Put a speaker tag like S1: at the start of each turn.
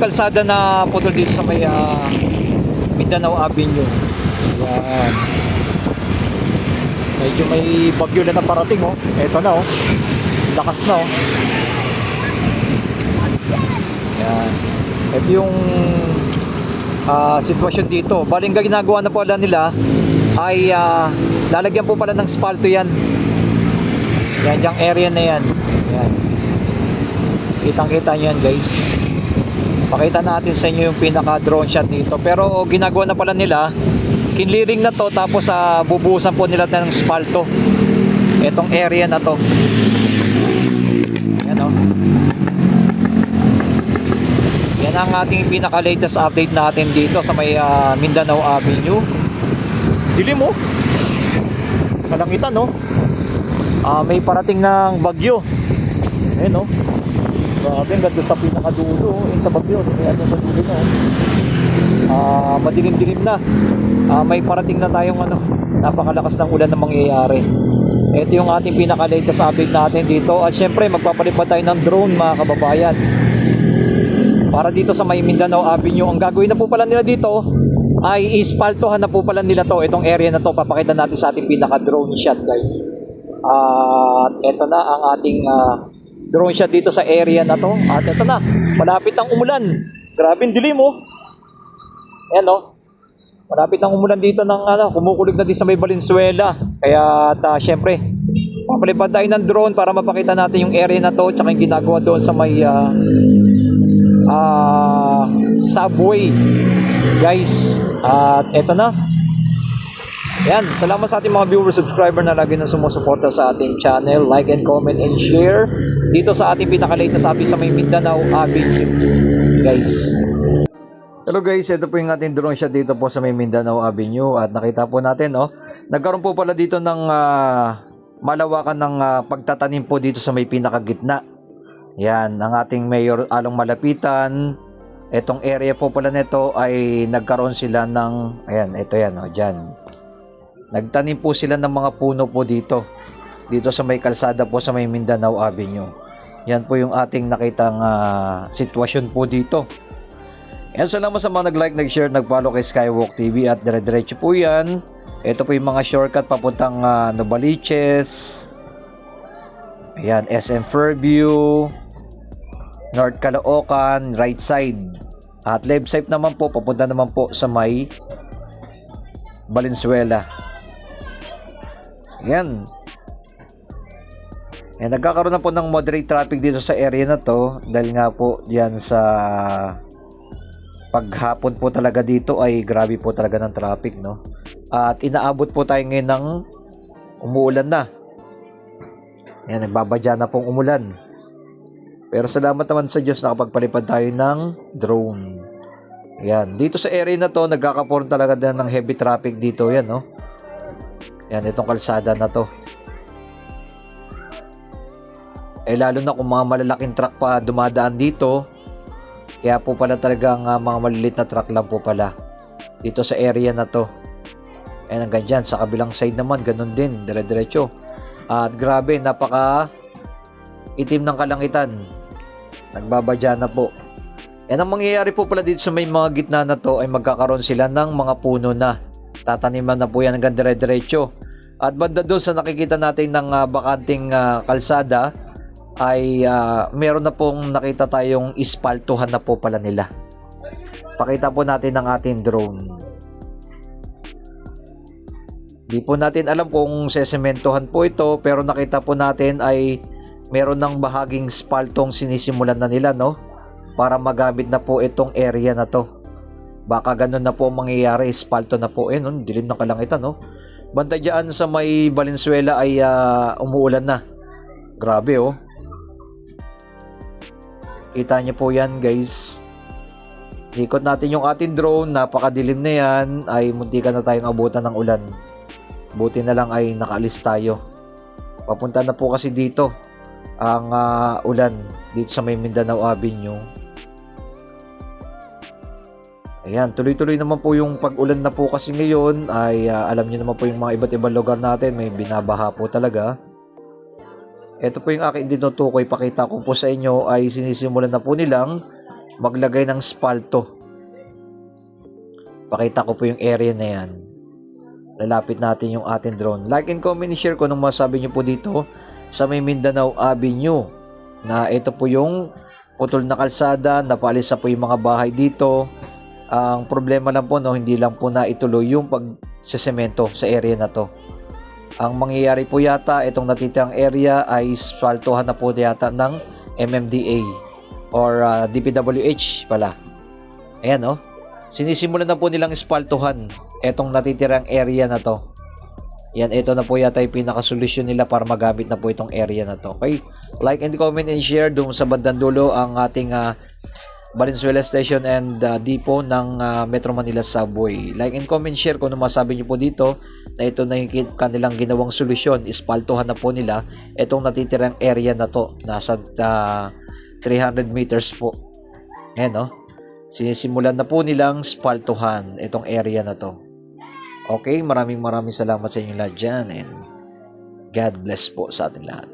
S1: kalsada na putol dito sa may Mindanao Avenue. Yan. Medyo may bagyo na parating oh. Eto na oh. Lakas na oh. Yan. Ito yung sitwasyon dito. Baling ginagawa na po nila ay lalagyan po pala ng spalto yan. Yan, yung area na yan. Yan. Kitang-kita nyo yan guys. Pakita natin sa inyo yung pinaka drone shot dito. Pero ginagawa na pala nila, kinliring na to, tapos bubuhusan po nila ng spalto etong area na to. Yan o. Yan ang ating pinaka latest update natin dito sa may Mindanao Avenue. Dilim mo. Kalangitan no. May parating ng bagyo. Ayun no. Grabe, ang ganda sa pinakadulo. Yun sa bagyo. Ayan sa dulo no. Madilim-dilim na. May parating na tayong napakalakas ng ulan na mangyayari. Ito yung ating pinaka-latest update natin dito. At syempre magpapalipad tayo ng drone mga kababayan. Para dito sa may Mindanao Avenue. Ang gagawin na po pala nila dito ay ispaltohan na po pala nila to. Itong area na to papakita natin sa ating pinaka-drone shot guys. At ito na ang ating drone shot dito sa area na to. At ito na, malapit ang umulan. Grabe ang dilim oh. Ayan oh. Malapit ang umulan dito ng kumukulig na din sa may Valenzuela. Kaya syempre, papalipad tayo ng drone para mapakita natin yung area na to, tsaka yung ginagawa doon sa may subway. Guys, at eto na. Yan, salamat sa ating mga viewers, subscriber na lagi nang sumusuporta sa ating channel. Like and comment and share dito sa ating pinaka-latest update sa may Mindanao Avenue. Guys. Hello guys, ito po yung ating drone shot dito po sa may Mindanao Avenue. At nakita po natin, nagkaroon po pala dito ng malawakan ng pagtatanim po dito sa may pinakagitna. Yan, ang ating Mayor Along Malapitan. Etong area po pala nito ay nagkaroon sila ng, ayan, ito yan, dyan. Nagtanim po sila ng mga puno po dito. Dito sa may kalsada po sa may Mindanao Avenue. Yan po yung ating nakitang sitwasyon po dito. Yan, salamat sa mga nag-like, nag-share, nag-follow kay Skywalk TV at dire-diretso po yan. Ito po yung mga shortcut papuntang Novaliches. Ayan, SM Fairview, North Caloocan, right side. At left side naman po, papunta naman po sa may Valenzuela. Ayan. Ayan, nagkakaroon na po ng moderate traffic dito sa area na to. Dahil nga po yan sa paghapon po talaga dito ay grabe po talaga ng traffic, no? At inaabot po tayo ngayon ng umuulan na. Ayan, nagbabadya na pong umulan. Pero salamat naman sa Diyos nakapagpalipad tayo ng drone. Ayan, dito sa area na to nagkakaroon talaga din ng heavy traffic dito, yan no. Ayan, itong kalsada na to. Lalo na kung mga malalaking truck pa dumadaan dito. Kaya po pala talagang mga maliliit na truck lang po pala dito sa area na to. Ayan, hanggang dyan sa kabilang side naman ganun din, dire-diretso. At grabe, napaka itim ng kalangitan. Nagbabadya na po. Yan ang mangyayari po pala dito sa may mga gitna na to ay magkakaroon sila ng mga puno na. Tataniman na po yan hanggang dire-diretso. At banda doon sa nakikita natin ng bakanting kalsada ay meron na pong nakita tayong ispaltuhan na po pala nila. Pakita po natin ang ating drone. Di po natin alam kung sesementohan po ito, pero nakita po natin ay meron ng bahaging spaltong sinisimulan na nila, no? Para magamit na po itong area na to. Baka ganun na po mangyayari, spalto na po. No? Dilim ng kalangitan, no? Banda dyan sa may Valenzuela ay umuulan na. Grabe, oh. Kita niyo po yan, guys. Ikot natin yung ating drone, napakadilim na yan, ay muntikan na tayong abutan ng ulan. Buti na lang ay nakaalis tayo. Papunta na po kasi dito ang ulan dito sa may Mindanao Avenue. Ayan, tuloy-tuloy naman po yung pag-ulan na po kasi ngayon ay alam niyo naman po yung mga iba't ibang lugar natin, may binabaha po talaga. Ito po yung aking tinutukoy, pakita ko po sa inyo ay sinisimulan na po nilang maglagay ng spalto. Pakita ko po yung area na yan. Lalapit natin yung ating drone. Like and comment, share ko nung masabi nyo po dito sa may Mindanao Avenue na ito po yung putol na kalsada, napaalis na po yung mga bahay dito. Ang problema lang po, no, hindi lang po na ituloy yung pagsesemento sa area na to. Ang mangyayari po yata, itong natitirang area ay spaltuhan na po yata ng MMDA or DPWH pala. Ayan, no? Sinisimulan na po nilang spaltuhan etong natitirang area na to. Yan, ito na po yata yung pinakasolusyon nila para magamit na po itong area na to. Okay? Like and comment and share doon sa bandang dulo ang ating Valenzuela Station and depot ng Metro Manila Subway. Like and comment, share kung ano masabi nyo po dito na ito na yung kanilang ginawang solusyon. Ispaltuhan na po nila itong natitirang area na to. Nasa 300 meters po. Ayan, no? Sinisimulan na po nilang spaltuhan itong area na to. Okay, maraming salamat sa inyo lahat dyan and God bless po sa ating lahat.